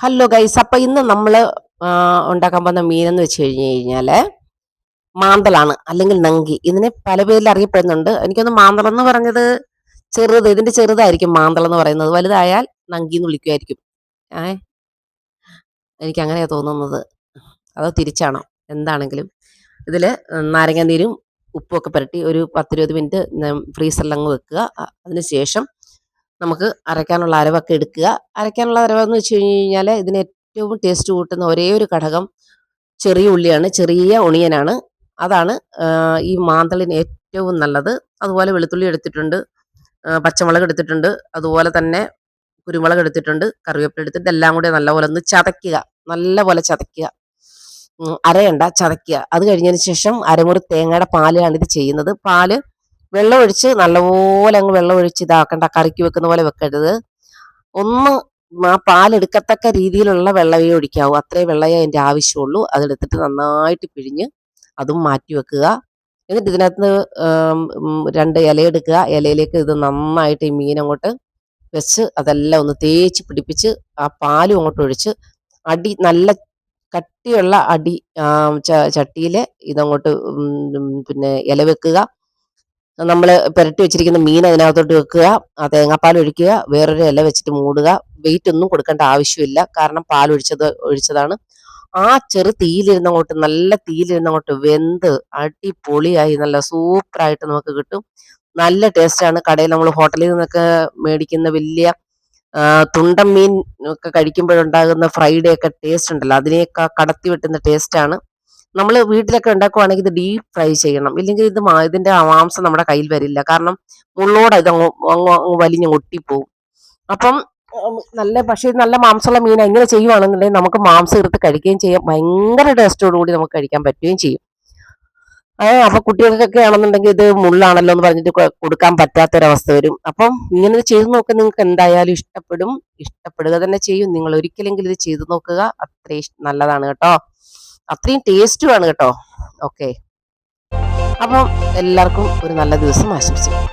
Hello guys, അപ്പൊ ഇന്ന് നമ്മള് ഉണ്ടാക്കാൻ പോകുന്ന മീനെന്ന് വെച്ച് കഴിഞ്ഞാല് മാന്തളാണ്, അല്ലെങ്കിൽ നങ്കി. ഇതിനെ പല പേരിൽ അറിയപ്പെടുന്നുണ്ട്. എനിക്കൊന്ന് മാന്തളം എന്ന് പറഞ്ഞത് ഇതിന്റെ ചെറുതായിരിക്കും മാന്തളം എന്ന് പറയുന്നത്. വലുതായാൽ നങ്കി എന്ന് വിളിക്കുമായിരിക്കും. ഏഹ് എനിക്ക് അങ്ങനെയാ തോന്നുന്നത്. അതോ തിരിച്ചാണോ? എന്താണെങ്കിലും ഇതില് നാരങ്ങ നീരും ഉപ്പും ഒക്കെ പുരട്ടി ഒരു 10-20 മിനിറ്റ് ഫ്രീസറിലങ്ങ് വെക്കുക. അതിനുശേഷം നമുക്ക് അരയ്ക്കാനുള്ള അരവൊക്കെ എടുക്കുക. അരയ്ക്കാനുള്ള അരവെന്ന് വെച്ച് കഴിഞ്ഞാൽ ഇതിന് ഏറ്റവും ടേസ്റ്റ് കൂട്ടുന്ന ഒരേ ഒരു ഘടകം ചെറിയ ഉള്ളിയാണ്, ചെറിയ ഒണിയനാണ്. അതാണ് ഈ മാന്തളിന് ഏറ്റവും നല്ലത്. അതുപോലെ വെളുത്തുള്ളി എടുത്തിട്ടുണ്ട്, പച്ചമുളക് എടുത്തിട്ടുണ്ട്, അതുപോലെ തന്നെ കുരുമുളക് എടുത്തിട്ടുണ്ട്, കറിവേപ്പില എടുത്തിട്ട് എല്ലാം കൂടി നല്ലപോലെ ഒന്ന് ചതയ്ക്കുക. നല്ലപോലെ ചതയ്ക്കുക, അരയണ്ട, ചതയ്ക്കുക. അത് കഴിഞ്ഞതിന് ശേഷം അരമുറി തേങ്ങയുടെ പാലാണ് ഇത് ചെയ്യുന്നത്. പാല് വെള്ളം ഒഴിച്ച് നല്ലപോലെ അങ്ങ് വെള്ളം ഒഴിച്ച് ഇതാക്കണ്ട, കറിക്ക് വെക്കുന്ന പോലെ വെക്കരുത്. ഒന്ന് ആ പാലെടുക്കത്തക്ക രീതിയിലുള്ള വെള്ളമേ ഒഴിക്കാവൂ. അത്രേ വെള്ളമേ അതിൻ്റെ ആവശ്യമുള്ളൂ. അതെടുത്തിട്ട് നന്നായിട്ട് പിഴിഞ്ഞ് അതും മാറ്റി വെക്കുക. എന്നിട്ട് ഇതിനകത്ത് 2 ഇല എടുക്കുക. ഇലയിലേക്ക് ഇത് നന്നായിട്ട് ഈ മീൻ അങ്ങോട്ട് വെച്ച് അതെല്ലാം ഒന്ന് തേച്ച് പിടിപ്പിച്ച് ആ പാലും അങ്ങോട്ട് ഒഴിച്ച് നല്ല കട്ടിയുള്ള ചട്ടിയിൽ ഇതങ്ങോട്ട് പിന്നെ ഇല വെക്കുക. നമ്മൾ പുരട്ടി വെച്ചിരിക്കുന്ന മീൻ അതിനകത്തോട്ട് വെക്കുക. ആ തേങ്ങാപ്പാൽ ഒഴിക്കുക. വേറൊരു ഇല വെച്ചിട്ട് മൂടുക. വെയിറ്റ് ഒന്നും കൊടുക്കേണ്ട ആവശ്യമില്ല, കാരണം പാൽ ഒഴിച്ചതാണ്. ആ ചെറു തീയിലിരുന്നങ്ങോട്ട്, നല്ല തീയിലിരുന്നങ്ങോട്ട് വെന്ത് അടിപൊളിയായി നല്ല സൂപ്പറായിട്ട് നമുക്ക് കിട്ടും. നല്ല ടേസ്റ്റാണ്. കടയിൽ നമ്മൾ ഹോട്ടലിൽ നിന്നൊക്കെ മേടിക്കുന്ന വലിയ തുണ്ടൻ മീൻ ഒക്കെ കഴിക്കുമ്പോഴുണ്ടാകുന്ന ഫ്രൈഡേ ഒക്കെ ടേസ്റ്റ് ഉണ്ടല്ലോ, അതിനെയൊക്കെ കടത്തി വെട്ടുന്ന ടേസ്റ്റാണ്. നമ്മൾ വീട്ടിലൊക്കെ ഉണ്ടാക്കുവാണെങ്കിൽ ഇത് ഡീപ്പ് ഫ്രൈ ചെയ്യണം. ഇല്ലെങ്കിൽ ഇതിന്റെ മാംസം നമ്മുടെ കയ്യിൽ വരില്ല. കാരണം മുള്ളോടെ ഇത് അങ്ങ് വലിഞ്ഞ് ഒട്ടിപ്പോവും. അപ്പം പക്ഷേ നല്ല മാംസമുള്ള മീൻ ഇങ്ങനെ ചെയ്യുവാണെന്നുണ്ടെങ്കിൽ നമുക്ക് മാംസം എടുത്ത് കഴിക്കുകയും ചെയ്യാം. ഭയങ്കര ടേസ്റ്റോടു കൂടി നമുക്ക് കഴിക്കാൻ പറ്റുകയും ചെയ്യും. അപ്പൊ കുട്ടികൾക്കൊക്കെ ആണെന്നുണ്ടെങ്കിൽ ഇത് മുള്ളാണല്ലോ എന്ന് പറഞ്ഞിട്ട് കൊടുക്കാൻ പറ്റാത്തൊരവസ്ഥ വരും. അപ്പം ഇങ്ങനെ ചെയ്ത് നോക്കുക, നിങ്ങൾക്ക് എന്തായാലും ഇഷ്ടപ്പെടും. ഇഷ്ടപ്പെടുക തന്നെ ചെയ്യും. നിങ്ങൾ ഒരിക്കലെങ്കിലും ഇത് ചെയ്തു നോക്കുക. അത്രയും നല്ലതാണ് കേട്ടോ, അത്രയും ടേസ്റ്റുമാണ് കേട്ടോ. ഓക്കെ, അപ്പം എല്ലാവർക്കും ഒരു നല്ല ദിവസം ആശംസിക്കുന്നു.